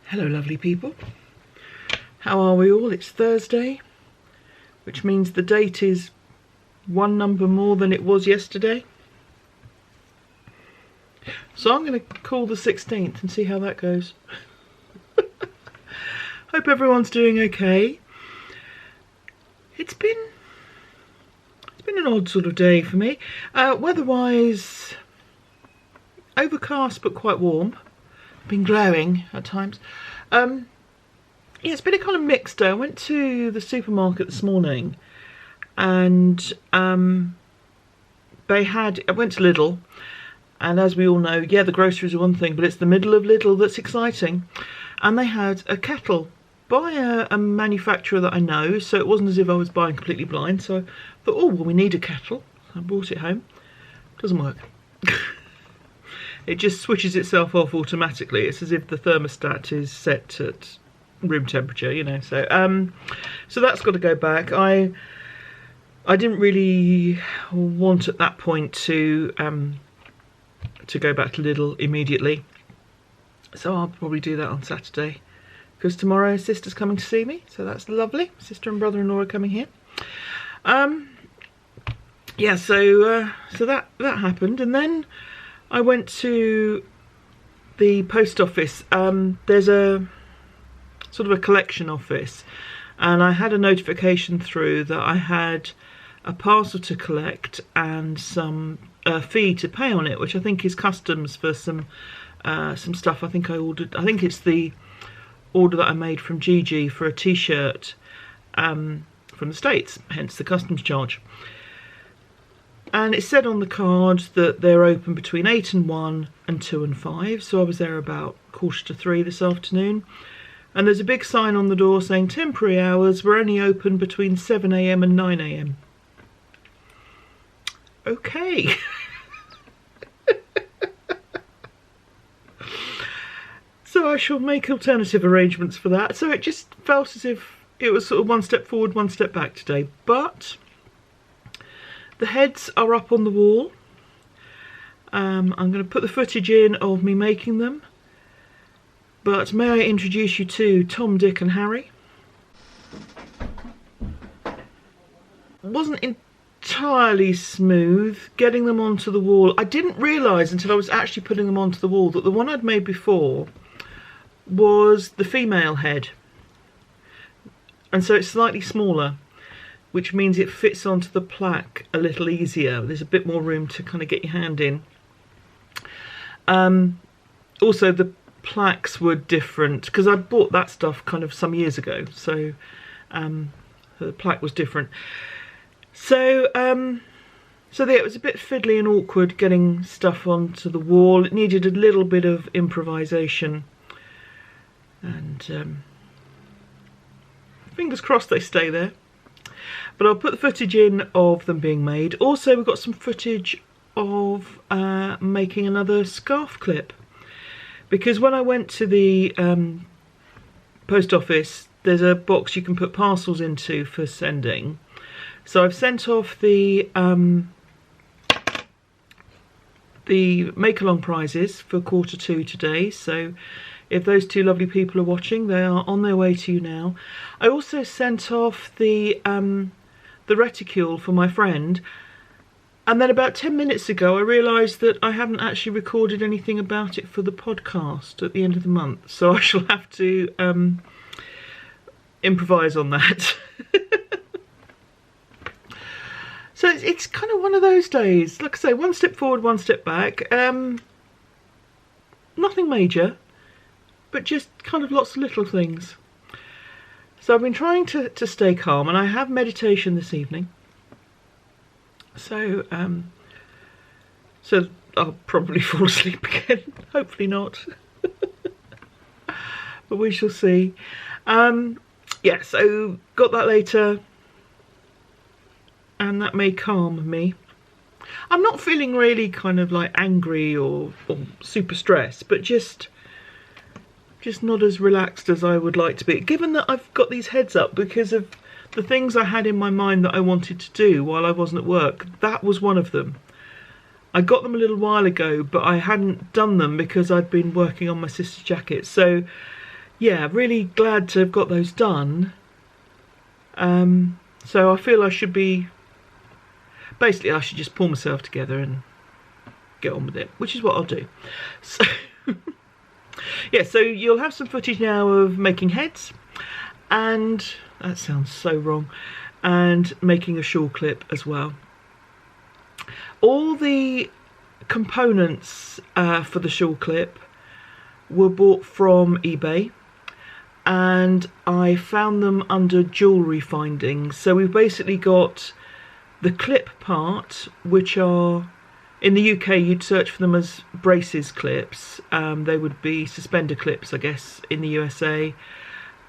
Hello lovely people, how are we all? It's Thursday, which means the date is one number more than it was yesterday. So I'm going to call the 16th and see how that goes. Hope everyone's doing okay. It's been an odd sort of day for me. Weather-wise, overcast but quite warm. Been glowing at times. Yeah, it's been a kind of mixed day. I went to the supermarket this morning and I went to Lidl, and as we all know, yeah, the groceries are one thing, but it's the middle of Lidl that's exciting. And they had a kettle by a manufacturer that I know, so it wasn't as if I was buying completely blind. So I thought, oh well, we need a kettle. I brought it home. Doesn't work. It just switches itself off automatically. It's as if the thermostat is set at room temperature, you know. So so that's got to go back. I didn't really want at that point to go back to Lidl immediately. So I'll probably do that on Saturday, because tomorrow sister's coming to see me, so that's lovely. Sister and brother-in-law are coming here. Yeah, so that happened, and then I went to the post office. There's a sort of a collection office, and I had a notification through that I had a parcel to collect and some fee to pay on it, which I think is customs for some stuff I think I ordered. I think it's the order that I made from Gigi for a t-shirt from the States, hence the customs charge. And it said on the card that they're open between 8 and 1 and 2 and 5. So I was there about 2:45 this afternoon. And there's a big sign on the door saying temporary hours, we're only open between 7 AM and 9 AM. Okay. So I shall make alternative arrangements for that. So it just felt as if it was sort of one step forward, one step back today. But the heads are up on the wall. I'm going to put the footage in of me making them. But may I introduce you to Tom, Dick and Harry. Wasn't entirely smooth getting them onto the wall. I didn't realise until I was actually putting them onto the wall that the one I'd made before was the female head. And so it's slightly smaller, which means it fits onto the plaque a little easier. There's a bit more room to kind of get your hand in. Also, the plaques were different, because I bought that stuff kind of some years ago, so the plaque was different. So, so yeah, it was a bit fiddly and awkward getting stuff onto the wall. It needed a little bit of improvisation, and fingers crossed they stay there. But I'll put the footage in of them being made. Also, we've got some footage of making another scarf clip. Because when I went to the post office, there's a box you can put parcels into for sending. So I've sent off the make-along prizes for Q2 today. So if those two lovely people are watching, they are on their way to you now. I also sent off the reticule for my friend, and then about 10 minutes ago I realised that I haven't actually recorded anything about it for the podcast at the end of the month, so I shall have to improvise on that. So it's kind of one of those days, like I say, one step forward, one step back. Nothing major, but just kind of lots of little things. So I've been trying to stay calm, and I have meditation this evening. So so I'll probably fall asleep again. Hopefully not. But we shall see. Yeah, so got that later, and that may calm me. I'm not feeling really kind of like angry or super stressed, but just not as relaxed as I would like to be, given that I've got these heads up because of the things I had in my mind that I wanted to do while I wasn't at work. That was one of them. I got them a little while ago, but I hadn't done them because I'd been working on my sister's jacket. So yeah, really glad to have got those done. So I feel I should be, basically I should just pull myself together and get on with it, which is what I'll do. So yeah, so you'll have some footage now of making heads, and that sounds so wrong, and making a shawl clip as well. All the components for the shawl clip were bought from eBay, and I found them under jewellery findings. So we've basically got the clip part, which are, in the UK you'd search for them as braces clips. They would be suspender clips, I guess, in the USA.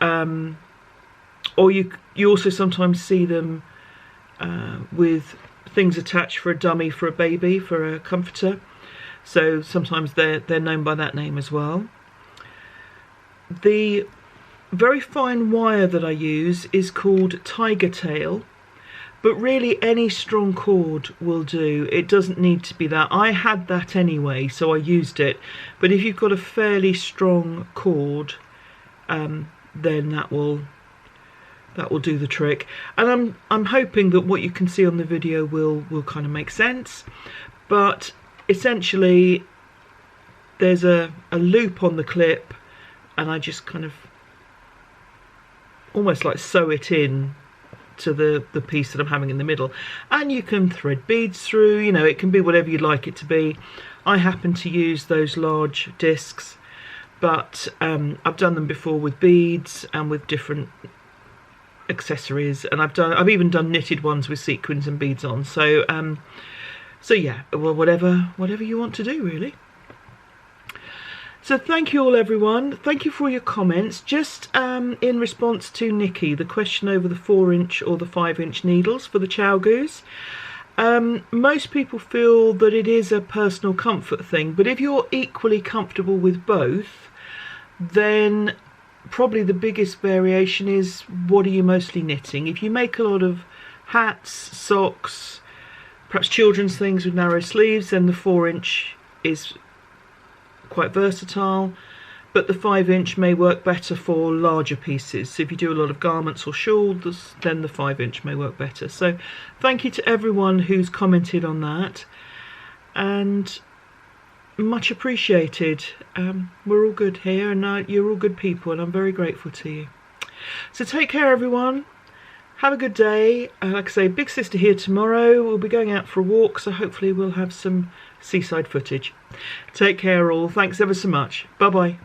Or you also sometimes see them with things attached for a dummy, for a baby, for a comforter. So sometimes they're known by that name as well. The very fine wire that I use is called tiger tail, but really any strong cord will do. It doesn't need to be that. I had that anyway, so I used it. But if you've got a fairly strong cord, then that will do the trick. And I'm hoping that what you can see on the video will kind of make sense. But essentially, there's a loop on the clip, and I just kind of almost like sew it in to the piece that I'm having in the middle. And you can thread beads through, you know, it can be whatever you'd like it to be. I happen to use those large discs, but I've done them before with beads and with different accessories, and I've even done knitted ones with sequins and beads on. So so yeah, well, whatever you want to do, really. So thank you all, everyone. Thank you for all your comments. Just in response to Nikki, the question over the 4-inch or the 5-inch needles for the chow goose. Most people feel that it is a personal comfort thing, but if you're equally comfortable with both, then probably the biggest variation is, what are you mostly knitting? If you make a lot of hats, socks, perhaps children's things with narrow sleeves, then the 4-inch is quite versatile, but the 5-inch may work better for larger pieces. So if you do a lot of garments or shawls, then the 5-inch may work better. So thank you to everyone who's commented on that, and much appreciated. We're all good here, and you're all good people, and I'm very grateful to you. So take care, everyone. Have a good day. Like I say, Big Sister here tomorrow. We'll be going out for a walk, so hopefully we'll have some seaside footage. Take care all. Thanks ever so much. Bye bye.